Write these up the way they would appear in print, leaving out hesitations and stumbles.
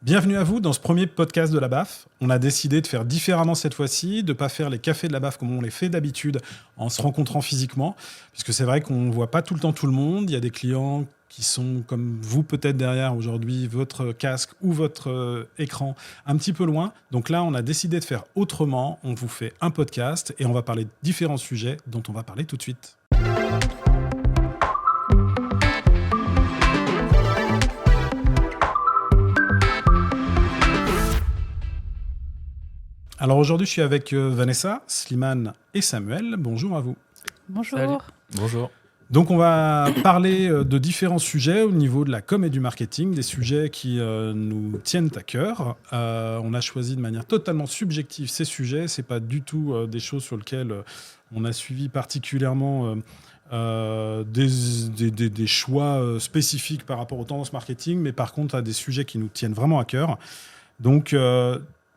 Bienvenue à vous dans ce premier podcast de la BAF. On a décidé de faire différemment cette fois-ci, de ne pas faire les cafés de la BAF comme on les fait d'habitude en se rencontrant physiquement, puisque c'est vrai qu'on ne voit pas tout le temps tout le monde. Il y a des clients qui sont comme vous peut-être derrière aujourd'hui, votre casque ou votre écran un petit peu loin. Donc là, on a décidé de faire autrement. On vous fait un podcast et on va parler de différents sujets dont on va parler tout de suite. Alors aujourd'hui, je suis avec Vanessa, Slimane et Samuel. Bonjour à vous. Bonjour. Salut. Bonjour. Donc on va parler de différents sujets au niveau de la com et du marketing, des sujets qui nous tiennent à cœur. On a choisi de manière totalement subjective ces sujets. C'est pas du tout des choses sur lesquelles on a suivi particulièrement des choix spécifiques par rapport aux tendances marketing, mais par contre à des sujets qui nous tiennent vraiment à cœur. Donc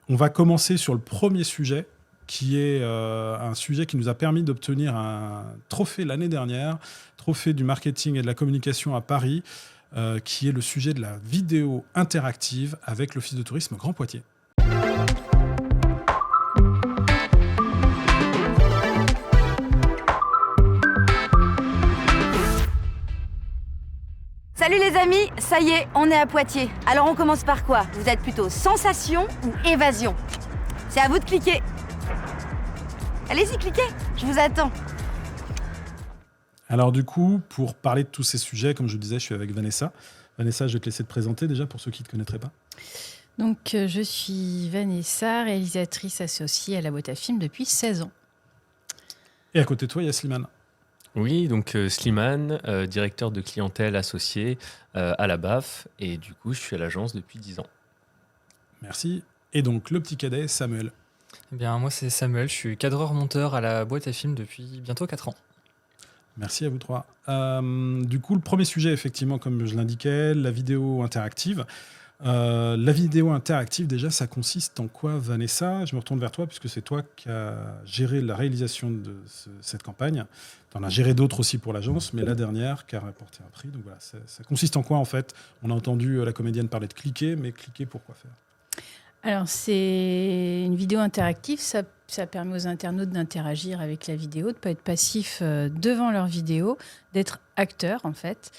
on va commencer sur le premier sujet, qui est un sujet qui nous a permis d'obtenir un trophée l'année dernière, trophée du marketing et de la communication à Paris, qui est le sujet de la vidéo interactive avec l'Office de tourisme Grand Poitiers. Salut les amis, ça y est, on est à Poitiers. Alors on commence par quoi? Vous êtes plutôt sensation ou évasion? C'est à vous de cliquer. Allez-y, cliquez, je vous attends. Alors du coup, pour parler de tous ces sujets, comme je vous disais, je suis avec Vanessa. Vanessa, je vais te laisser te présenter déjà pour ceux qui ne te connaîtraient pas. Donc, je suis Vanessa, réalisatrice associée à la boîte à films depuis 16 ans. Et à côté de toi, il y a Slimane. Oui, donc Slimane, directeur de clientèle associé à la BAF. Et du coup, je suis à l'agence depuis 10 ans. Merci. Et donc, le petit cadet, Samuel. Eh bien, moi, c'est Samuel. Je suis cadreur-monteur à la boîte à films depuis bientôt 4 ans. Merci à vous trois. Du coup, le premier sujet, effectivement, comme je l'indiquais, la vidéo interactive. La vidéo interactive, déjà, ça consiste en quoi, Vanessa? Je me retourne vers toi, puisque c'est toi qui as géré la réalisation de cette campagne. Tu en as géré d'autres aussi pour l'agence, mais la dernière qui a rapporté un prix. Donc voilà, ça consiste en quoi, en fait? On a entendu la comédienne parler de cliquer, mais cliquer, pourquoi faire? Alors, c'est une vidéo interactive. Ça permet aux internautes d'interagir avec la vidéo, de ne pas être passif devant leur vidéo, d'être acteur, en fait,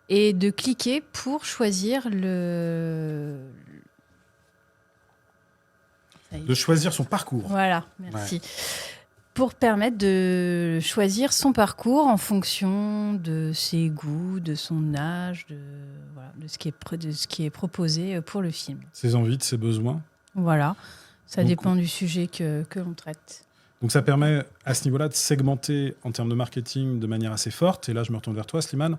et de cliquer pour choisir De choisir son parcours. Voilà, merci. Ouais. Pour permettre de choisir son parcours en fonction de ses goûts, de son âge, de ce qui est proposé pour le film. Ses envies, de ses besoins. Voilà, ça Donc, dépend du sujet que l'on traite. Donc ça permet à ce niveau-là de segmenter en termes de marketing de manière assez forte. Et là, je me retourne vers toi, Slimane.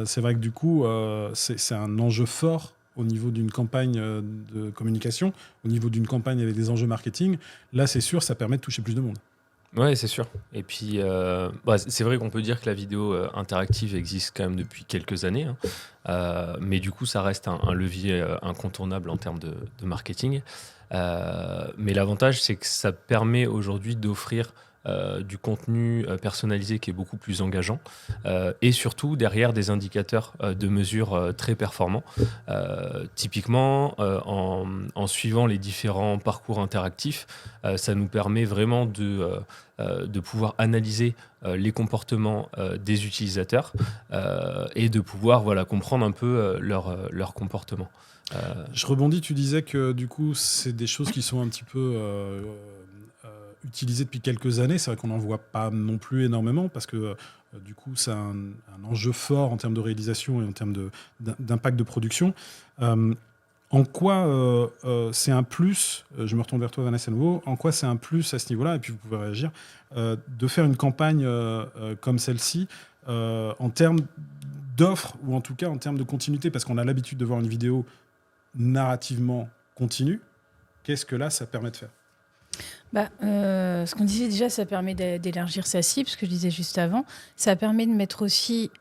C'est vrai que du coup, c'est un enjeu fort au niveau d'une campagne de communication, au niveau d'une campagne avec des enjeux marketing. Là, c'est sûr, ça permet de toucher plus de monde. Ouais, c'est sûr. Et puis, c'est vrai qu'on peut dire que la vidéo interactive existe quand même depuis quelques années. Mais du coup, ça reste un levier incontournable en termes de marketing. Mais l'avantage, c'est que ça permet aujourd'hui d'offrir du contenu personnalisé qui est beaucoup plus engageant et surtout derrière des indicateurs de mesure très performants. Typiquement, en suivant les différents parcours interactifs, ça nous permet vraiment de pouvoir analyser les comportements des utilisateurs et de pouvoir comprendre un peu leur comportement. Je rebondis, tu disais que du coup, c'est des choses qui sont un petit peu utilisées depuis quelques années. C'est vrai qu'on n'en voit pas non plus énormément parce que du coup, c'est un enjeu fort en termes de réalisation et en termes d'impact de production. En quoi c'est un plus, je me retourne vers toi Vanessa à nouveau, en quoi c'est un plus à ce niveau-là, et puis vous pouvez réagir, de faire une campagne comme celle-ci en termes d'offres ou en tout cas en termes de continuité, parce qu'on a l'habitude de voir une vidéo narrativement continue. Qu'est-ce que là, ça permet de faire? Ce qu'on disait déjà, ça permet d'élargir sa cible, ce que je disais juste avant. Ça permet de mettre aussi,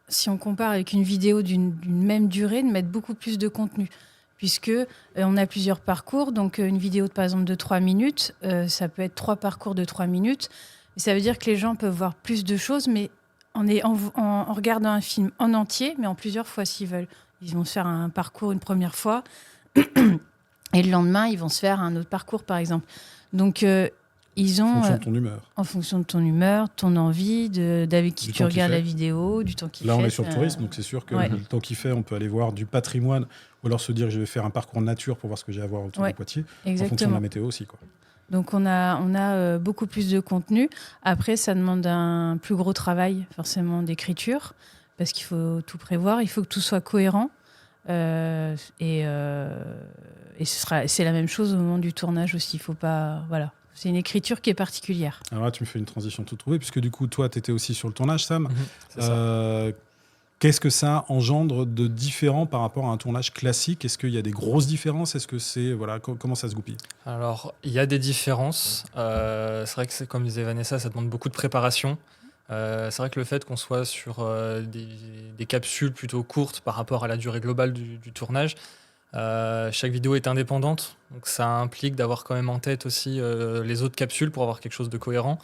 si on compare avec une vidéo d'une même durée, de mettre beaucoup plus de contenu. Puisque on a plusieurs parcours. Donc, une vidéo, par exemple, de 3 minutes, ça peut être 3 parcours de 3 minutes. Et ça veut dire que les gens peuvent voir plus de choses, mais en regardant un film en entier, mais en plusieurs fois s'ils veulent. Ils vont se faire un parcours une première fois, Et le lendemain, ils vont se faire un autre parcours, par exemple. Donc, ils ont... En fonction de ton humeur. En fonction de ton humeur, ton envie, d'avec qui Du tu temps qu'il regardes fait. la vidéo, du temps qu'il fait. Là, on est sur le tourisme, donc c'est sûr que Ouais. le temps qu'il fait, on peut aller voir du patrimoine ou alors se dire je vais faire un parcours nature pour voir ce que j'ai à voir autour Ouais, de Poitiers, en fonction de Exactement. la météo aussi. Quoi. Donc, on a beaucoup plus de contenu. Après, ça demande un plus gros travail, forcément, d'écriture, parce qu'il faut tout prévoir, il faut que tout soit cohérent. Et c'est la même chose au moment du tournage aussi. Il faut pas... Voilà. C'est une écriture qui est particulière. Alors là, tu me fais une transition toute trouvée, puisque du coup, toi, tu étais aussi sur le tournage, Sam. C'est ça. Qu'est-ce que ça engendre de différent par rapport à un tournage classique? Est-ce qu'il y a des grosses différences? Est-ce que c'est... Voilà, comment ça se goupille? Alors, il y a des différences. C'est vrai que, comme disait Vanessa, ça demande beaucoup de préparation. C'est vrai que le fait qu'on soit sur des capsules plutôt courtes par rapport à la durée globale du tournage, chaque vidéo est indépendante. Donc, ça implique d'avoir quand même en tête aussi les autres capsules pour avoir quelque chose de cohérent.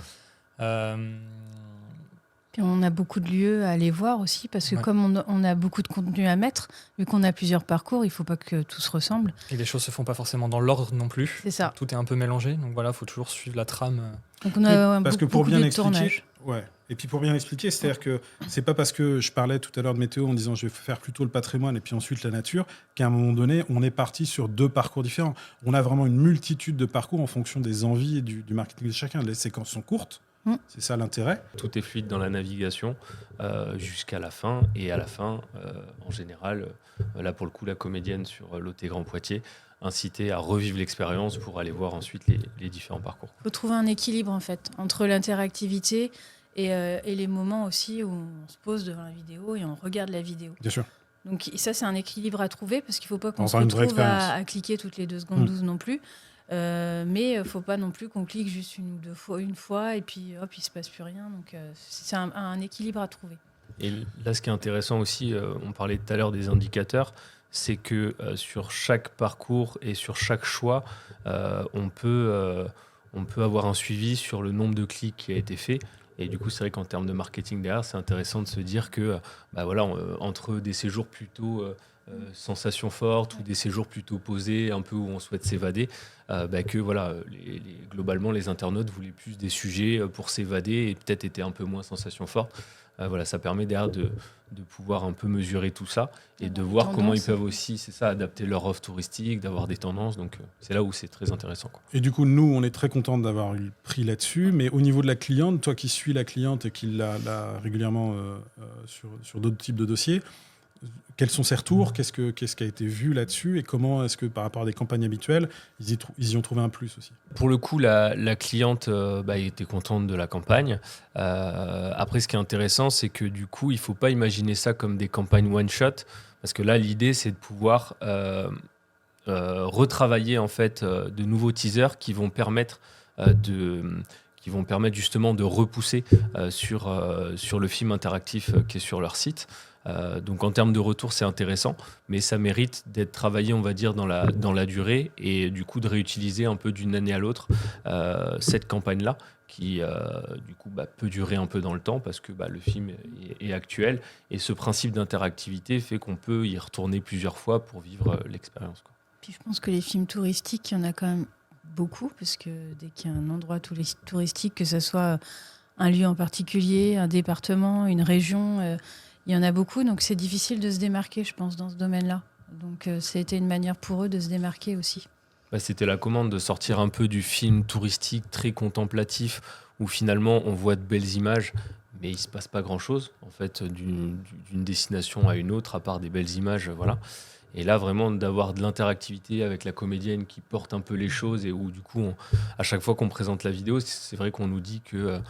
Puis on a beaucoup de lieux à aller voir aussi, parce que Ouais. comme on a beaucoup de contenu à mettre, vu qu'on a plusieurs parcours, il ne faut pas que tout se ressemble. Et les choses se font pas forcément dans l'ordre non plus. C'est ça. Tout est un peu mélangé. Donc voilà, il faut toujours suivre la trame. Donc on a Parce que beaucoup pour bien de expliquer, tournage. ouais. Et puis pour bien expliquer, c'est-à-dire que c'est pas parce que je parlais tout à l'heure de météo en disant je vais faire plutôt le patrimoine et puis ensuite la nature qu'à un moment donné on est parti sur 2 parcours différents. On a vraiment une multitude de parcours en fonction des envies et du marketing de chacun. Les séquences sont courtes, c'est ça l'intérêt. Tout est fluide dans la navigation jusqu'à la fin. Et à la fin, en général, là pour le coup, la comédienne sur l'OT Grand Poitiers incitait à revivre l'expérience pour aller voir ensuite les différents parcours. Il faut trouver un équilibre en fait entre l'interactivité et les moments aussi où on se pose devant la vidéo et on regarde la vidéo. Bien sûr. Donc ça, c'est un équilibre à trouver, parce qu'il ne faut pas qu'on se Enfin, une vraie retrouve expérience. à cliquer toutes les 2 secondes 12 non plus. Mais il ne faut pas non plus qu'on clique juste une fois et puis hop, il ne se passe plus rien. Donc c'est un équilibre à trouver. Et là, ce qui est intéressant aussi, on parlait tout à l'heure des indicateurs, c'est que sur chaque parcours et sur chaque choix, on peut avoir un suivi sur le nombre de clics qui a été fait. Et du coup, c'est vrai qu'en termes de marketing derrière, c'est intéressant de se dire que entre des séjours plutôt sensations fortes ou des séjours plutôt posés, un peu où on souhaite s'évader, que voilà, globalement, les internautes voulaient plus des sujets pour s'évader et peut-être étaient un peu moins sensations fortes. Voilà, ça permet derrière de pouvoir un peu mesurer tout ça et de voir comment ils peuvent aussi, c'est ça, adapter leur offre touristique, d'avoir des tendances. Donc c'est là où c'est très intéressant, quoi. Et du coup, nous, on est très contents d'avoir eu le prix là-dessus. Mais au niveau de la cliente, toi qui suis la cliente et qui l'a régulièrement sur d'autres types de dossiers, quels sont ses retours? Qu'est-ce qui a été vu là-dessus? Et comment est-ce que par rapport à des campagnes habituelles, ils y ont trouvé un plus aussi? Pour le coup, la cliente était contente de la campagne. Après, ce qui est intéressant, c'est que du coup, il ne faut pas imaginer ça comme des campagnes one-shot, parce que là, l'idée, c'est de pouvoir retravailler en fait de nouveaux teasers qui vont permettre justement de repousser sur le film interactif qui est sur leur site. Donc en termes de retour, c'est intéressant, mais ça mérite d'être travaillé, on va dire, dans la durée et du coup de réutiliser un peu d'une année à l'autre cette campagne-là qui du coup peut durer un peu dans le temps parce que le film est actuel et ce principe d'interactivité fait qu'on peut y retourner plusieurs fois pour vivre l'expérience, quoi. Puis je pense que les films touristiques, il y en a quand même beaucoup, parce que dès qu'il y a un endroit touristique, que ce soit un lieu en particulier, un département, une région, il y en a beaucoup, donc c'est difficile de se démarquer, je pense, dans ce domaine-là. Donc ça a été une manière pour eux de se démarquer aussi. C'était la commande de sortir un peu du film touristique très contemplatif où finalement on voit de belles images, mais il ne se passe pas grand-chose en fait d'une destination à une autre à part des belles images, voilà. Et là vraiment d'avoir de l'interactivité avec la comédienne qui porte un peu les choses et où du coup à chaque fois qu'on présente la vidéo, c'est vrai qu'on nous dit que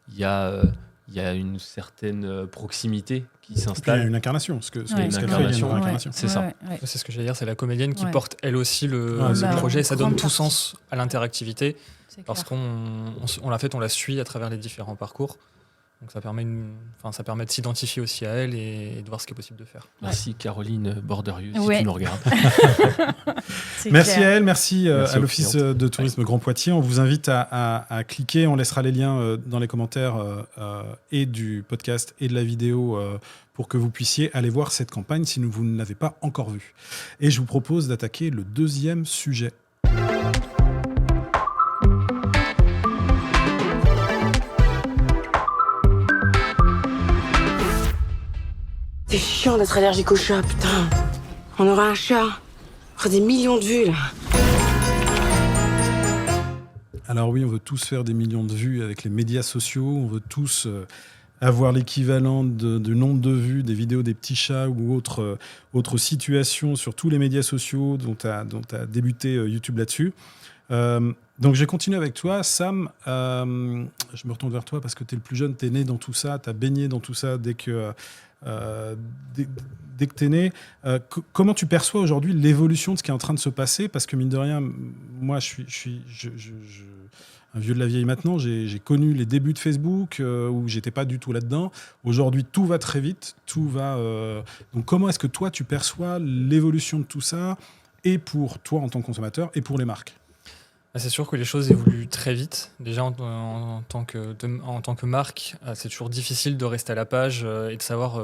il y a une certaine proximité qui Il y a s'installe. une incarnation. Ce qu'elle fait, une il y a une incarnation, vraie incarnation. C'est ça. Ouais. C'est ce que j'allais dire, c'est la comédienne qui Ouais. porte elle aussi le c'est clair. projet. Ça donne Grande tout partie. sens à l'interactivité C'est parce clair. qu'on la suit à travers les différents parcours. Donc ça permet de s'identifier aussi à elle et de voir ce qui est possible de faire. Merci Caroline Borderieux, Ouais. si tu nous regardes. Merci clair. à elle, merci Merci à aux l'Office clientes. de tourisme Grand Poitiers. On vous invite à cliquer, on laissera les liens dans les commentaires et du podcast et de la vidéo pour que vous puissiez aller voir cette campagne si vous ne l'avez pas encore vue. Et je vous propose d'attaquer le deuxième sujet. C'est chiant d'être allergique au chat, putain. On aura un chat. On fera des millions de vues, là. Alors oui, on veut tous faire des millions de vues avec les médias sociaux, on veut tous avoir l'équivalent du nombre de vues des vidéos des petits chats ou autres situations sur tous les médias sociaux dont a débuté YouTube là-dessus. Donc je vais continuer avec toi, Sam. Je me retourne vers toi parce que tu es le plus jeune, tu es né dans tout ça, tu as baigné dans tout ça dès que tu es né. Comment tu perçois aujourd'hui l'évolution de ce qui est en train de se passer? Parce que mine de rien, moi je suis un vieux de la vieille maintenant, j'ai connu les débuts de Facebook où j'étais pas du tout là-dedans. Aujourd'hui, tout va très vite, tout va. Donc, comment est-ce que toi, tu perçois l'évolution de tout ça, et pour toi en tant que consommateur, et pour les marques? C'est sûr que les choses évoluent très vite. Déjà, en tant que marque, c'est toujours difficile de rester à la page et de savoir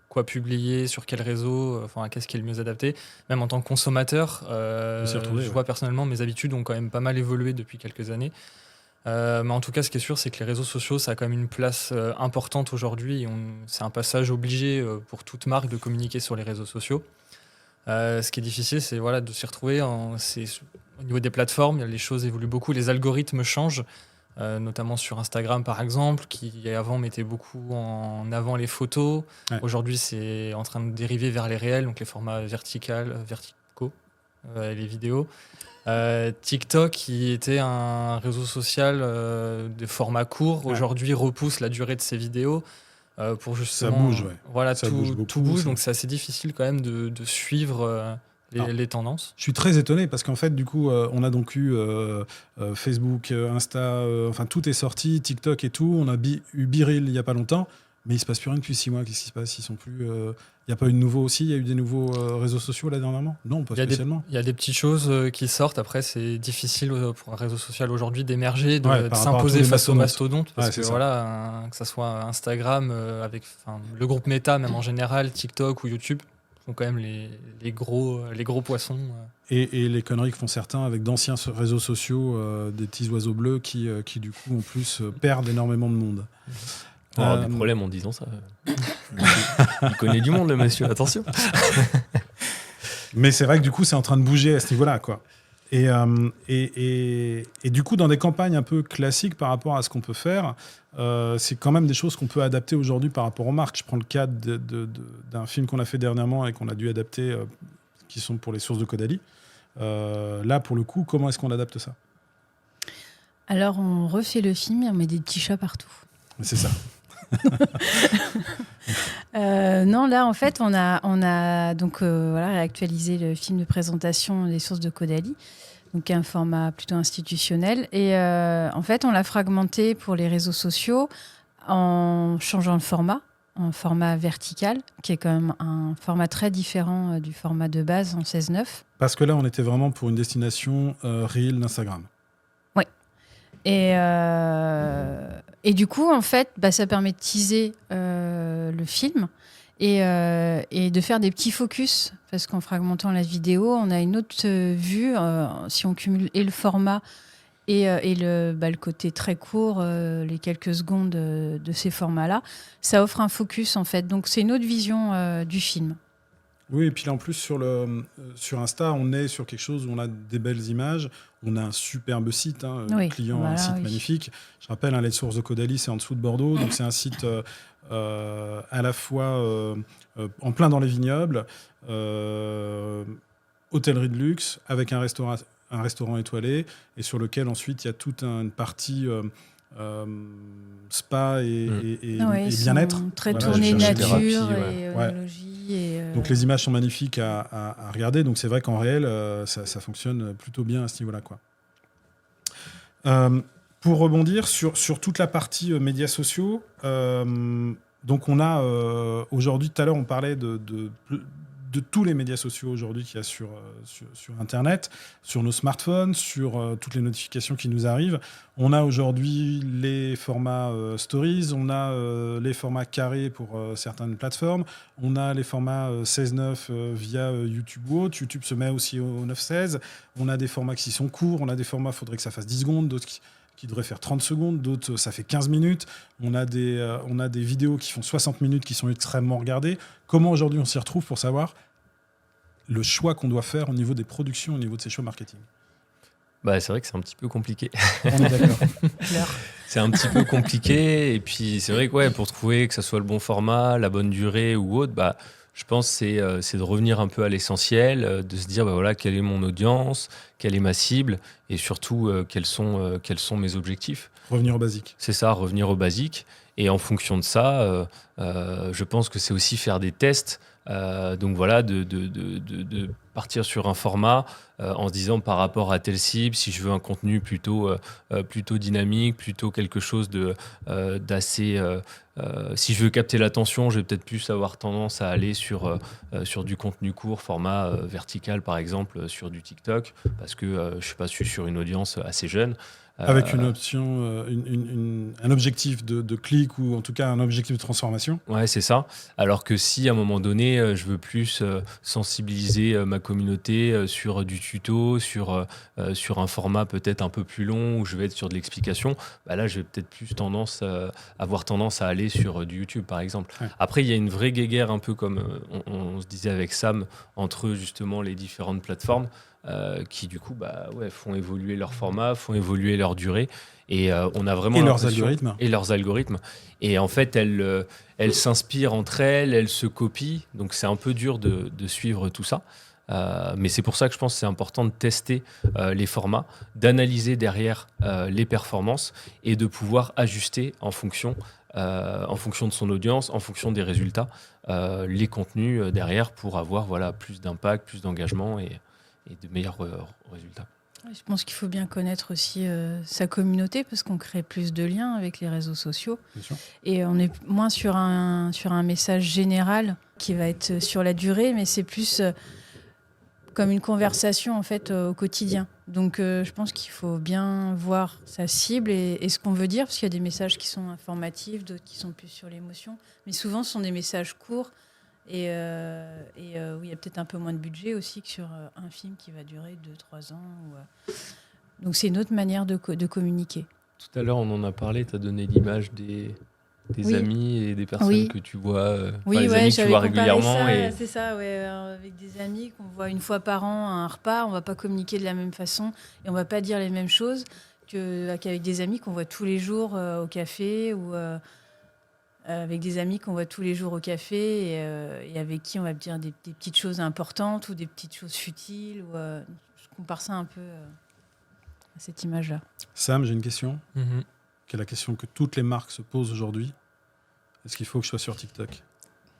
quoi publier, sur quel réseau, qu'est-ce qui est le mieux adapté. Même en tant que consommateur, je vois personnellement mes habitudes ont quand même pas mal évolué depuis quelques années. Mais en tout cas, ce qui est sûr, c'est que les réseaux sociaux, ça a quand même une place importante aujourd'hui. C'est un passage obligé pour toute marque de communiquer sur les réseaux sociaux. Ce qui est difficile, c'est de s'y retrouver. Au niveau des plateformes, les choses évoluent beaucoup, les algorithmes changent, notamment sur Instagram par exemple, qui avant mettait beaucoup en avant les photos. Ouais. Aujourd'hui, c'est en train de dériver vers les réels, donc les formats verticaux, les vidéos. TikTok, qui était un réseau social de format court, aujourd'hui repousse la durée de ses vidéos pour justement. Ça bouge, ouais. Voilà, Ça tout bouge bouge, beaucoup, donc c'est assez difficile quand même de suivre les tendances. Je suis très étonné parce qu'en fait, du coup, on a donc eu Facebook, Insta, tout est sorti, TikTok et tout. On a eu BeReal il n'y a pas longtemps, mais il ne se passe plus rien depuis 6 mois. Qu'est-ce qui se passe? Ils sont plus. Il n'y a pas eu de nouveau aussi? Il y a eu des nouveaux réseaux sociaux là dernièrement? Non, pas spécialement. Il y a des petites choses qui sortent. Après, c'est difficile pour un réseau social aujourd'hui d'émerger, de Par rapport à s'imposer tous les face aux mastodontes. mastodontes. Parce Ouais, c'est que ça. que ça soit Instagram, avec le groupe Meta, même en général, TikTok ou YouTube, sont quand même les gros poissons. Et les conneries que font certains avec d'anciens réseaux sociaux, des petits oiseaux bleus qui du coup, en plus, perdent énormément de monde. On aura des problèmes en disant ça. Il connaît du monde, le monsieur, attention. Mais c'est vrai que du coup, c'est en train de bouger à ce niveau-là, quoi. Et du coup, dans des campagnes un peu classiques par rapport à ce qu'on peut faire, c'est quand même des choses qu'on peut adapter aujourd'hui par rapport aux marques. Je prends le cas d'un film qu'on a fait dernièrement et qu'on a dû adapter, qui sont pour les sources de Caudalie. Là, pour le coup, comment est-ce qu'on adapte ça? Alors, on refait le film et on met des petits chats partout. C'est ça. Non, là, en fait, on a donc réactualisé le film de présentation des sources de Caudalie, donc un format plutôt institutionnel. Et en fait, on l'a fragmenté pour les réseaux sociaux en changeant le format, en format vertical, qui est quand même un format très différent du format de base en 16:9. Parce que là, on était vraiment pour une destination Reel d'Instagram. Et du coup, en fait, ça permet de teaser le film et de faire des petits focus. Parce qu'en fragmentant la vidéo, on a une autre vue. Si on cumule et le format et le côté très court, les quelques secondes de ces formats-là, ça offre un focus, en fait. Donc, c'est une autre vision du film. Oui, et puis là, en plus, sur Insta, on est sur quelque chose où on a des belles images, on a un superbe site, Oui, client, voilà, un site oui. magnifique. Je rappelle, les sources de Caudalie, c'est en dessous de Bordeaux, donc c'est un site à la fois en plein dans les vignobles, hôtellerie de luxe, avec un restaurant étoilé, et sur lequel ensuite il y a toute une partie spa et Ils sont bien-être. très Voilà, tournés je cherchais nature thérapie, et Ouais. logis. Et, Donc les images sont magnifiques à regarder. Donc c'est vrai qu'en réel, ça fonctionne plutôt bien à ce niveau-là, quoi. Pour rebondir sur toute la partie médias sociaux, donc on a aujourd'hui, tout à l'heure, on parlait de tous les médias sociaux aujourd'hui qu'il y a sur Internet, sur nos smartphones, sur toutes les notifications qui nous arrivent. On a aujourd'hui les formats stories, on a les formats carrés pour certaines plateformes, on a les formats 16:9 via YouTube ou autre. YouTube se met aussi au 9:16. On a des formats qui sont courts, on a des formats, il faudrait que ça fasse 10 secondes, d'autres qui devraient faire 30 secondes, d'autres ça fait 15 minutes. On a des vidéos qui font 60 minutes qui sont extrêmement regardées. Comment aujourd'hui on s'y retrouve pour savoir le choix qu'on doit faire au niveau des productions, au niveau de ces choix marketing? C'est vrai que c'est un petit peu compliqué. On est d'accord. C'est un petit peu compliqué. Et puis, c'est vrai que pour trouver que ça soit le bon format, la bonne durée ou autre, je pense que c'est de revenir un peu à l'essentiel, de se dire quelle est mon audience, quelle est ma cible et surtout quels sont mes objectifs. Revenir au basique. C'est ça, revenir au basique. Et en fonction de ça, je pense que c'est aussi faire des tests. Donc de partir sur un format en se disant par rapport à telle cible, si je veux un contenu plutôt dynamique, plutôt quelque chose d'assez... si je veux capter l'attention, je vais peut-être plus avoir tendance à aller sur du contenu court, format vertical par exemple, sur du TikTok, parce que je suis sur une audience assez jeune. Avec une option, un objectif de clic ou en tout cas un objectif de transformation. Ouais, c'est ça. Alors que si à un moment donné, je veux plus sensibiliser ma communauté sur du tuto, sur un format peut-être un peu plus long où je vais être sur de l'explication, là, je vais peut-être plus avoir tendance à aller sur du YouTube, par exemple. Ouais. Après, il y a une vraie guéguerre, un peu comme on se disait avec Sam, entre justement les différentes plateformes. Qui du coup font évoluer leur format, font évoluer leur durée et on a vraiment leurs algorithmes. Et en fait elles s'inspirent entre elles se copient, donc c'est un peu dur de suivre tout ça, mais c'est pour ça que je pense que c'est important de tester les formats, d'analyser derrière les performances et de pouvoir ajuster en fonction de son audience, en fonction des résultats, les contenus derrière pour avoir plus d'impact, plus d'engagement et de meilleurs résultats. Je pense qu'il faut bien connaître aussi sa communauté parce qu'on crée plus de liens avec les réseaux sociaux. Bien sûr. Et on est moins sur un message général qui va être sur la durée, mais c'est plus comme une conversation en fait au quotidien. Donc je pense qu'il faut bien voir sa cible et ce qu'on veut dire, parce qu'il y a des messages qui sont informatifs, d'autres qui sont plus sur l'émotion. Mais souvent, ce sont des messages courts. Et où il y a peut-être un peu moins de budget aussi que sur un film qui va durer 2-3 ans. Donc c'est une autre manière de communiquer. Tout à l'heure, on en a parlé, tu as donné l'image des amis et des personnes que tu vois, les amis que tu vois régulièrement. C'est ça, avec des amis qu'on voit une fois par an à un repas, on ne va pas communiquer de la même façon et on ne va pas dire les mêmes choses qu'avec des amis qu'on voit tous les jours au café ou... avec des amis qu'on voit tous les jours au café et avec qui on va dire des petites choses importantes ou des petites choses futiles. Je compare ça un peu à cette image-là. Sam, j'ai une question. Mm-hmm. Qui est la question que toutes les marques se posent aujourd'hui. Est-ce qu'il faut que je sois sur TikTok ?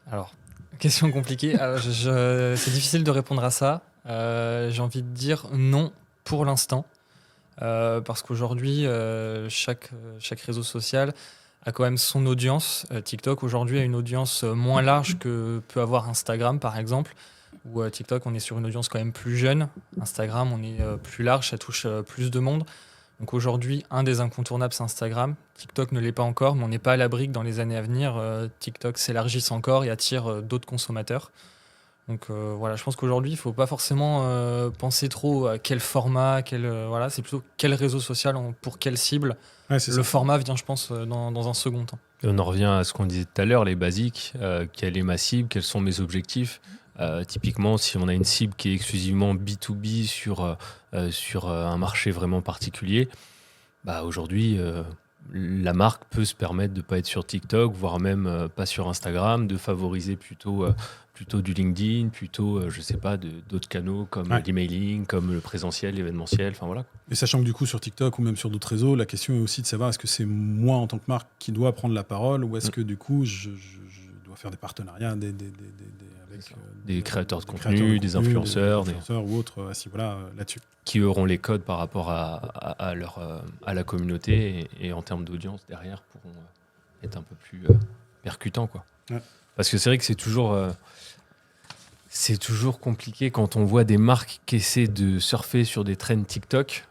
Alors, question compliquée. Alors, c'est difficile de répondre à ça. J'ai envie de dire non pour l'instant. Parce qu'aujourd'hui, chaque réseau social a quand même son audience. TikTok aujourd'hui a une audience moins large que peut avoir Instagram par exemple, où TikTok on est sur une audience quand même plus jeune. Instagram on est plus large, ça touche plus de monde. Donc aujourd'hui un des incontournables c'est Instagram. TikTok ne l'est pas encore, mais on n'est pas à l'abri que dans les années à venir TikTok s'élargisse encore et attire d'autres consommateurs. Donc je pense qu'aujourd'hui il ne faut pas forcément penser trop à quel format, c'est plutôt quel réseau social pour quelle cible. Ouais, le format vient, je pense, dans un second temps. Et on en revient à ce qu'on disait tout à l'heure, les basiques. Quelle est ma cible ? Quels sont mes objectifs ? Typiquement, si on a une cible qui est exclusivement B2B sur un marché vraiment particulier, aujourd'hui, la marque peut se permettre de ne pas être sur TikTok, voire même pas sur Instagram, de favoriser plutôt du LinkedIn, plutôt, d'autres canaux comme l'emailing, comme le présentiel, l'événementiel, Et sachant que du coup, sur TikTok ou même sur d'autres réseaux, la question est aussi de savoir est-ce que c'est moi en tant que marque qui dois prendre la parole ou est-ce que du coup, je doit faire des partenariats avec des créateurs de contenu, des influenceurs, ou autres, là-dessus. Qui auront les codes par rapport à la communauté et en termes d'audience derrière pourront être un peu plus percutants, quoi. Ouais. Parce que c'est vrai que c'est toujours compliqué quand on voit des marques qui essaient de surfer sur des trends TikTok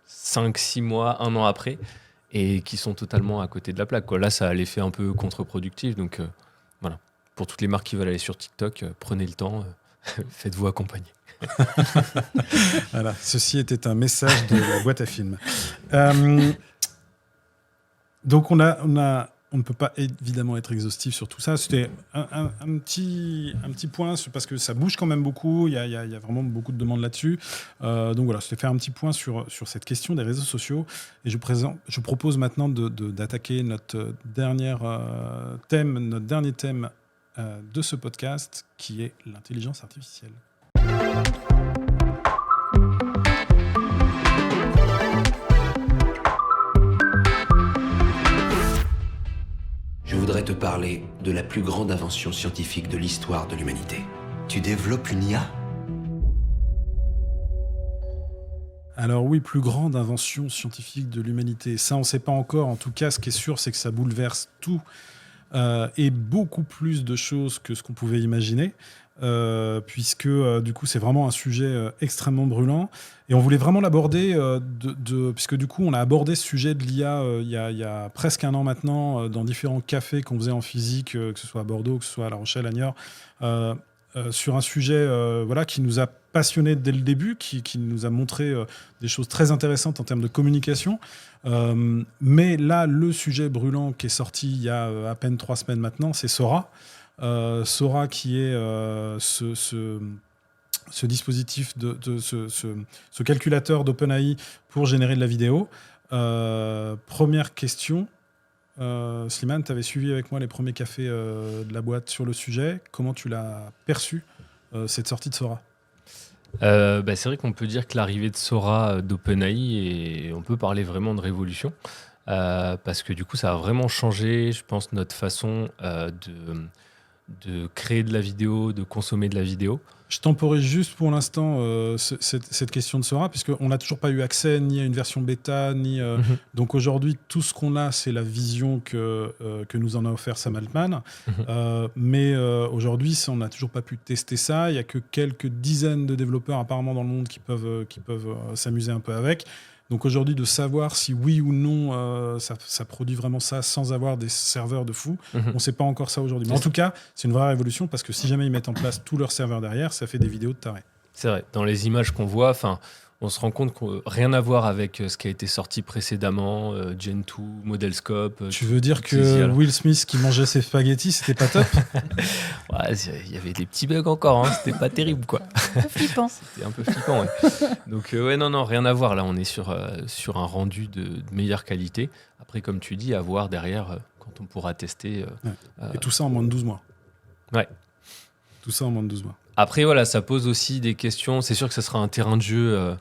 5-6 mois, 1 an après, et qui sont totalement à côté de la plaque, quoi. Là, ça a l'effet un peu contre-productif. Donc, voilà. Pour toutes les marques qui veulent aller sur TikTok, prenez le temps, faites-vous accompagner. Voilà, ceci était un message de la boîte à films. Donc, on ne peut pas évidemment être exhaustif sur tout ça. C'était un petit point, parce que ça bouge quand même beaucoup. Il y a vraiment beaucoup de demandes là-dessus. Donc voilà, c'était faire un petit point sur cette question des réseaux sociaux. Et je propose maintenant d'attaquer notre dernier thème de ce podcast, qui est l'intelligence artificielle. Je voudrais te parler de la plus grande invention scientifique de l'histoire de l'humanité. Tu développes une IA ? Alors oui, plus grande invention scientifique de l'humanité. Ça, on ne sait pas encore. En tout cas, ce qui est sûr, c'est que ça bouleverse tout et beaucoup plus de choses que ce qu'on pouvait imaginer. Puisque du coup c'est vraiment un sujet extrêmement brûlant et on voulait vraiment l'aborder puisque du coup on a abordé ce sujet de l'IA il y a presque 1 an maintenant dans différents cafés qu'on faisait en physique, que ce soit à Bordeaux, que ce soit à La Rochelle, à Niort, sur un sujet qui nous a passionnés dès le début, qui nous a montré des choses très intéressantes en termes de communication. Mais là, le sujet brûlant qui est sorti il y a à peine 3 semaines maintenant, c'est Sora. Sora, qui est ce dispositif, ce calculateur d'OpenAI pour générer de la vidéo. Première question, Slimane, tu avais suivi avec moi les premiers cafés de la boîte sur le sujet. Comment tu l'as perçu, cette sortie de Sora ? C'est vrai qu'on peut dire que l'arrivée de Sora d'OpenAI, et on peut parler vraiment de révolution, parce que du coup ça a vraiment changé, je pense, notre façon de créer de la vidéo, de consommer de la vidéo. Je temporise juste pour l'instant cette question de Sora, puisqu'on n'a toujours pas eu accès ni à une version bêta, ni... Donc aujourd'hui, tout ce qu'on a, c'est la vision que nous en a offert Sam Altman. Mais aujourd'hui, on n'a toujours pas pu tester ça. Il n'y a que quelques dizaines de développeurs apparemment dans le monde qui peuvent s'amuser un peu avec. Donc aujourd'hui, de savoir si oui ou non ça produit vraiment ça sans avoir des serveurs de fou, on ne sait pas encore ça aujourd'hui. Mais en tout cas, c'est une vraie révolution, parce que si jamais ils mettent en place tous leurs serveurs derrière, ça fait des vidéos de tarés. C'est vrai, dans les images qu'on voit, on se rend compte qu'on rien à voir avec ce qui a été sorti précédemment, Gen 2, Model Scope. Tu veux dire que Will Smith qui mangeait ses spaghettis, c'était pas top? Ouais, il y avait des petits bugs encore, hein, c'était pas terrible, quoi. Un peu flippant. C'était un peu flippant, ouais. Donc non, rien à voir. Là, on est sur un rendu de meilleure qualité. Après, comme tu dis, à voir derrière quand on pourra tester. Et tout ça en moins de 12 mois. Ouais. Tout ça en moins de 12 mois. Après, voilà, ça pose aussi des questions. C'est sûr que ça sera un terrain de jeu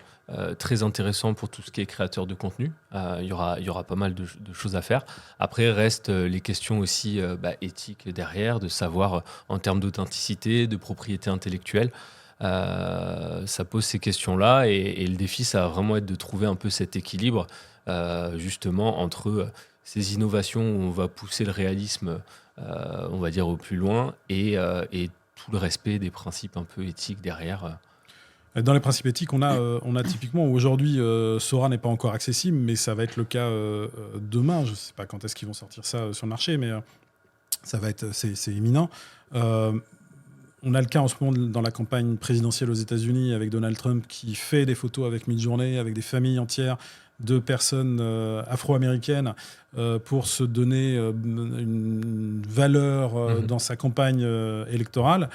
très intéressant pour tout ce qui est créateur de contenu. Il y aura pas mal de choses à faire. Après, restent les questions aussi éthiques derrière, de savoir en termes d'authenticité, de propriété intellectuelle. Ça pose ces questions-là, et le défi, ça va vraiment être de trouver un peu cet équilibre, justement, entre ces innovations où on va pousser le réalisme, on va dire, au plus loin, et tout le respect des principes un peu éthiques derrière. Dans les principes éthiques, on a typiquement, aujourd'hui, Sora n'est pas encore accessible, mais ça va être le cas demain. Je ne sais pas quand est-ce qu'ils vont sortir ça sur le marché, mais ça va être, c'est imminent. On a le cas en ce moment dans la campagne présidentielle aux États-Unis avec Donald Trump, qui fait des photos avec Midjourney, avec des familles entières de personnes afro-américaines pour se donner une valeur dans sa campagne électorale,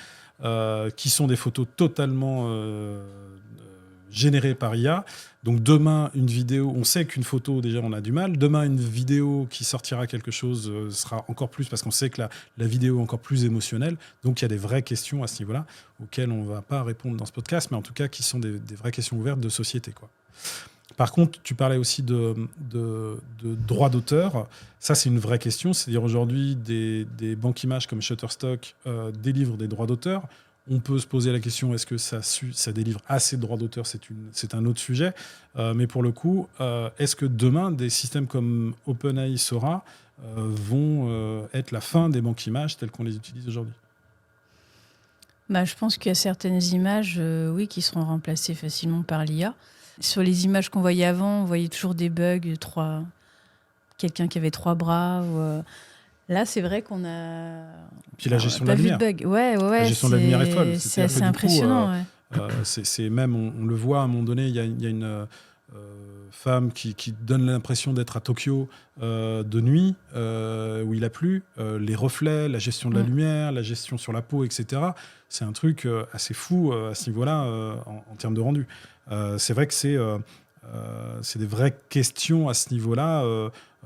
qui sont des photos totalement générées par IA. Donc demain, une vidéo, on sait qu'une photo, déjà, on a du mal. Demain, une vidéo qui sortira quelque chose sera encore plus, parce qu'on sait que la vidéo est encore plus émotionnelle. Donc il y a des vraies questions à ce niveau-là, auxquelles on ne va pas répondre dans ce podcast, mais en tout cas qui sont des vraies questions ouvertes de société, quoi. Par contre, tu parlais aussi de droits d'auteur. Ça, c'est une vraie question. C'est-à-dire aujourd'hui, des banques images comme Shutterstock délivrent des droits d'auteur. On peut se poser la question, est-ce que ça délivre assez de droits d'auteur? C'est un autre sujet. Mais pour le coup, est-ce que demain, des systèmes comme OpenAI, Sora vont être la fin des banques images telles qu'on les utilise aujourd'hui? Je pense qu'il y a certaines images, oui, qui seront remplacées facilement par l'IA. Sur les images qu'on voyait avant, on voyait toujours des bugs, quelqu'un qui avait 3 bras. Là, c'est vrai qu'on a. Puis la gestion de pas la vu lumière. de bug. Ouais, La gestion de la lumière est folle. C'est C'est-à-dire que assez du coup, impressionnant. Ouais. c'est même, on le voit à un moment donné, il y a une femme qui donne l'impression d'être à Tokyo de nuit, où il a plu. Les reflets, la gestion de la lumière, la gestion sur la peau, etc. C'est un truc assez fou à ce niveau-là en termes de rendu. C'est vrai que c'est des vraies questions à ce niveau-là.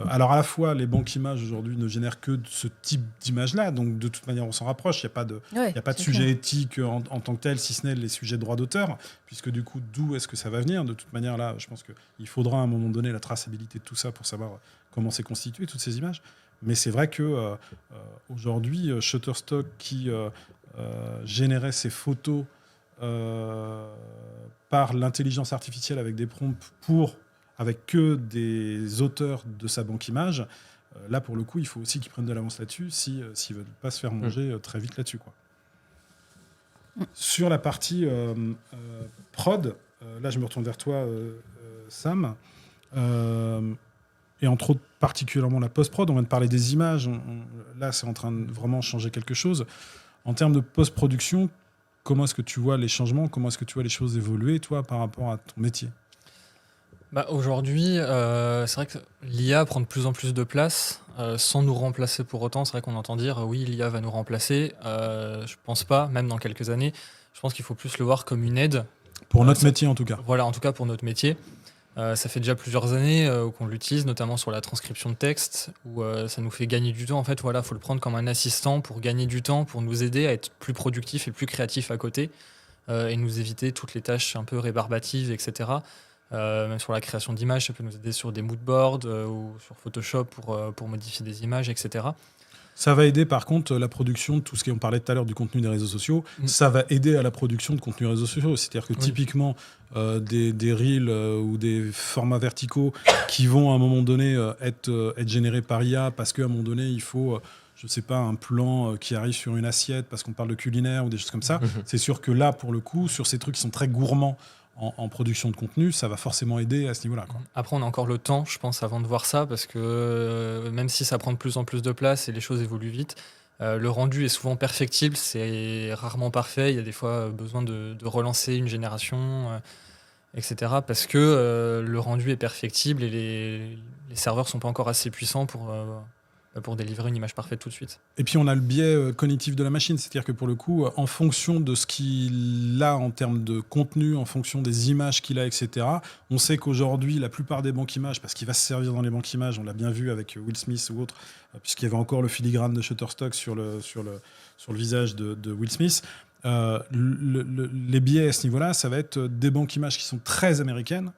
Alors à la fois, les banques images aujourd'hui ne génèrent que ce type d'image-là, donc de toute manière on s'en rapproche. Il n'y a pas de sujet éthique en tant que tel, si ce n'est les sujets de droit d'auteur, puisque du coup, d'où est-ce que ça va venir? De toute manière, là, je pense qu'il faudra à un moment donné la traçabilité de tout ça pour savoir comment c'est constitué, toutes ces images. Mais c'est vrai que aujourd'hui, Shutterstock qui générait ces photos par l'intelligence artificielle avec des prompts avec que des auteurs de sa banque image, là pour le coup il faut aussi qu'ils prennent de l'avance là-dessus s'ils ne veulent pas se faire manger très vite là-dessus, quoi. Sur la partie prod, là je me retourne vers toi Sam, et entre autres particulièrement la post-prod. On vient de parler des images, là c'est en train de vraiment changer quelque chose. En termes de post-production, comment est-ce que tu vois les changements? Comment est-ce que tu vois les choses évoluer, toi, par rapport à ton métier? Aujourd'hui, c'est vrai que l'IA prend de plus en plus de place, sans nous remplacer pour autant. C'est vrai qu'on entend dire oui, l'IA va nous remplacer. Je pense pas, même dans quelques années. Je pense qu'il faut plus le voir comme une aide. Pour notre métier, en tout cas. Voilà, en tout cas pour notre métier. Ça fait déjà plusieurs années qu'on l'utilise, notamment sur la transcription de texte, où ça nous fait gagner du temps. En fait, voilà, faut le prendre comme un assistant pour gagner du temps, pour nous aider à être plus productifs et plus créatifs à côté, et nous éviter toutes les tâches un peu rébarbatives, etc. Même sur la création d'images, ça peut nous aider sur des moodboards ou sur Photoshop pour modifier des images, etc. Ça va aider par contre la production de tout ce qu'on parlait tout à l'heure du contenu des réseaux sociaux. Ça va aider à la production de contenu réseaux sociaux. C'est-à-dire que typiquement des reels ou des formats verticaux qui vont à un moment donné être générés par IA parce qu'à un moment donné il faut je sais pas, un plan qui arrive sur une assiette parce qu'on parle de culinaire ou des choses comme ça. C'est sûr que là, pour le coup, sur ces trucs qui sont très gourmands en production de contenu, ça va forcément aider à ce niveau-là, quoi. Après, on a encore le temps, je pense, avant de voir ça, parce que même si ça prend de plus en plus de place et les choses évoluent vite, le rendu est souvent perfectible, c'est rarement parfait. Il y a des fois besoin de relancer une génération, etc. Parce que le rendu est perfectible et les serveurs ne sont pas encore assez puissants pour délivrer une image parfaite tout de suite. Et puis on a le biais cognitif de la machine, c'est-à-dire que pour le coup, en fonction de ce qu'il a en termes de contenu, en fonction des images qu'il a, etc., on sait qu'aujourd'hui, la plupart des banques images, parce qu'il va se servir dans les banques images, on l'a bien vu avec Will Smith ou autre, puisqu'il y avait encore le filigrane de Shutterstock sur le visage de Will Smith, les biais à ce niveau-là, ça va être des banques images qui sont très américaines,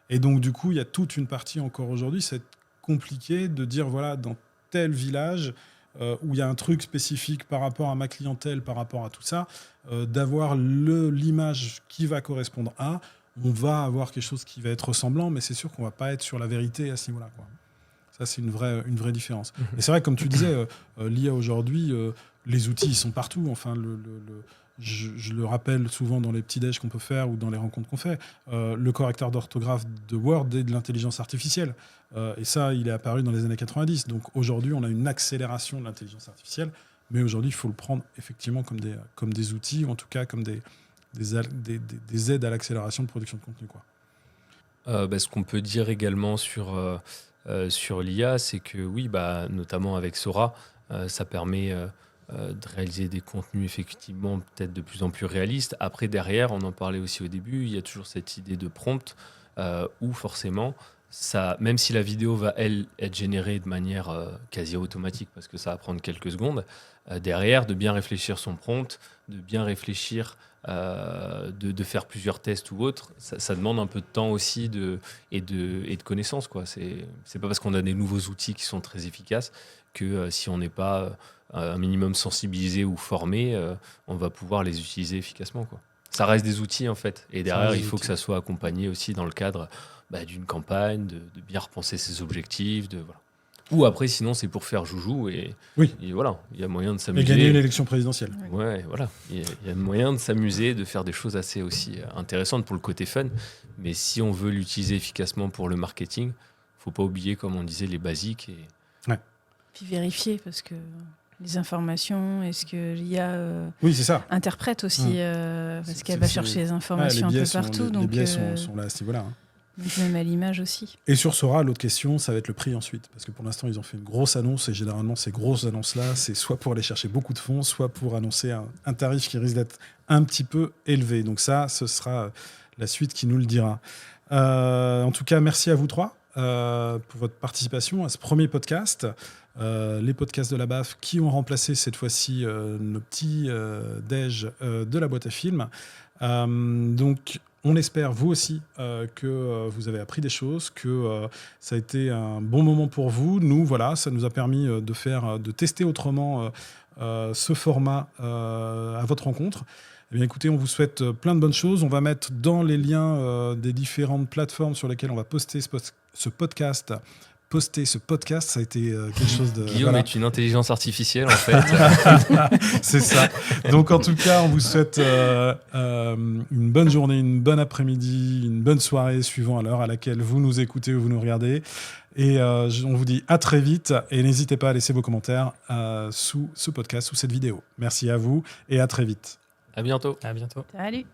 et donc du coup, il y a toute une partie encore aujourd'hui, c'est compliqué de dire, voilà, dans tel village où il y a un truc spécifique par rapport à ma clientèle, par rapport à tout ça, d'avoir l'image qui va correspondre à, on va avoir quelque chose qui va être ressemblant, mais c'est sûr qu'on va pas être sur la vérité à ce niveau-là, quoi. Ça, c'est une vraie différence. Et c'est vrai, comme tu disais, l'IA aujourd'hui, les outils, ils sont partout. Enfin, je le rappelle souvent dans les petits déj qu'on peut faire ou dans les rencontres qu'on fait, le correcteur d'orthographe de Word est de l'intelligence artificielle. Et ça, il est apparu dans les années 90. Donc aujourd'hui, on a une accélération de l'intelligence artificielle. Mais aujourd'hui, il faut le prendre effectivement comme des outils, ou en tout cas comme des aides à l'accélération de production de contenu, quoi. Ce qu'on peut dire également sur l'IA, c'est que oui, notamment avec Sora, ça permet de réaliser des contenus effectivement peut-être de plus en plus réalistes. Après, derrière, on en parlait aussi au début, il y a toujours cette idée de prompt où forcément même si la vidéo va, elle, être générée de manière quasi automatique, parce que ça va prendre quelques secondes, derrière, de bien réfléchir son prompt, de bien réfléchir, de faire plusieurs tests ou autres, ça demande un peu de temps aussi et de connaissances, quoi. C'est pas parce qu'on a des nouveaux outils qui sont très efficaces que si on n'est pas un minimum sensibilisé ou formé, on va pouvoir les utiliser efficacement, quoi. Ça reste des outils, en fait. Et derrière, il faut que ça soit accompagné aussi dans le cadre d'une campagne, de bien repenser ses objectifs. Voilà. Ou après, sinon, c'est pour faire joujou. Et voilà, il y a moyen de s'amuser. Et gagner une élection présidentielle. Ouais, voilà. Il y a moyen de s'amuser, de faire des choses assez aussi intéressantes pour le côté fun. Mais si on veut l'utiliser efficacement pour le marketing, il ne faut pas oublier, comme on disait, les basiques. Puis vérifier, parce que les informations, est-ce que l'IA c'est ça. interprète aussi, parce qu'elle va chercher les informations un peu partout. Les biais sont là à ce niveau-là. Donc même à l'image aussi. Et sur Sora, l'autre question, ça va être le prix ensuite. Parce que pour l'instant, ils ont fait une grosse annonce, et généralement, ces grosses annonces-là, c'est soit pour aller chercher beaucoup de fonds, soit pour annoncer un tarif qui risque d'être un petit peu élevé. Donc ça, ce sera la suite qui nous le dira. En tout cas, merci à vous trois pour votre participation à ce premier podcast. Les podcasts de la BAF qui ont remplacé cette fois-ci nos petits déj de la boîte à films. Donc, on espère, vous aussi, que vous avez appris des choses, que ça a été un bon moment pour vous. Nous, voilà, ça nous a permis de tester autrement ce format à votre rencontre. Eh bien, écoutez, on vous souhaite plein de bonnes choses. On va mettre dans les liens des différentes plateformes sur lesquelles on va poster ce podcast. Ça a été quelque chose de... Guillaume est une intelligence artificielle, en fait. C'est ça. Donc, en tout cas, on vous souhaite une bonne journée, une bonne après-midi, une bonne soirée, suivant à l'heure à laquelle vous nous écoutez ou vous nous regardez. Et on vous dit à très vite. Et n'hésitez pas à laisser vos commentaires sous ce podcast, sous cette vidéo. Merci à vous et à très vite. À bientôt. À bientôt. Salut.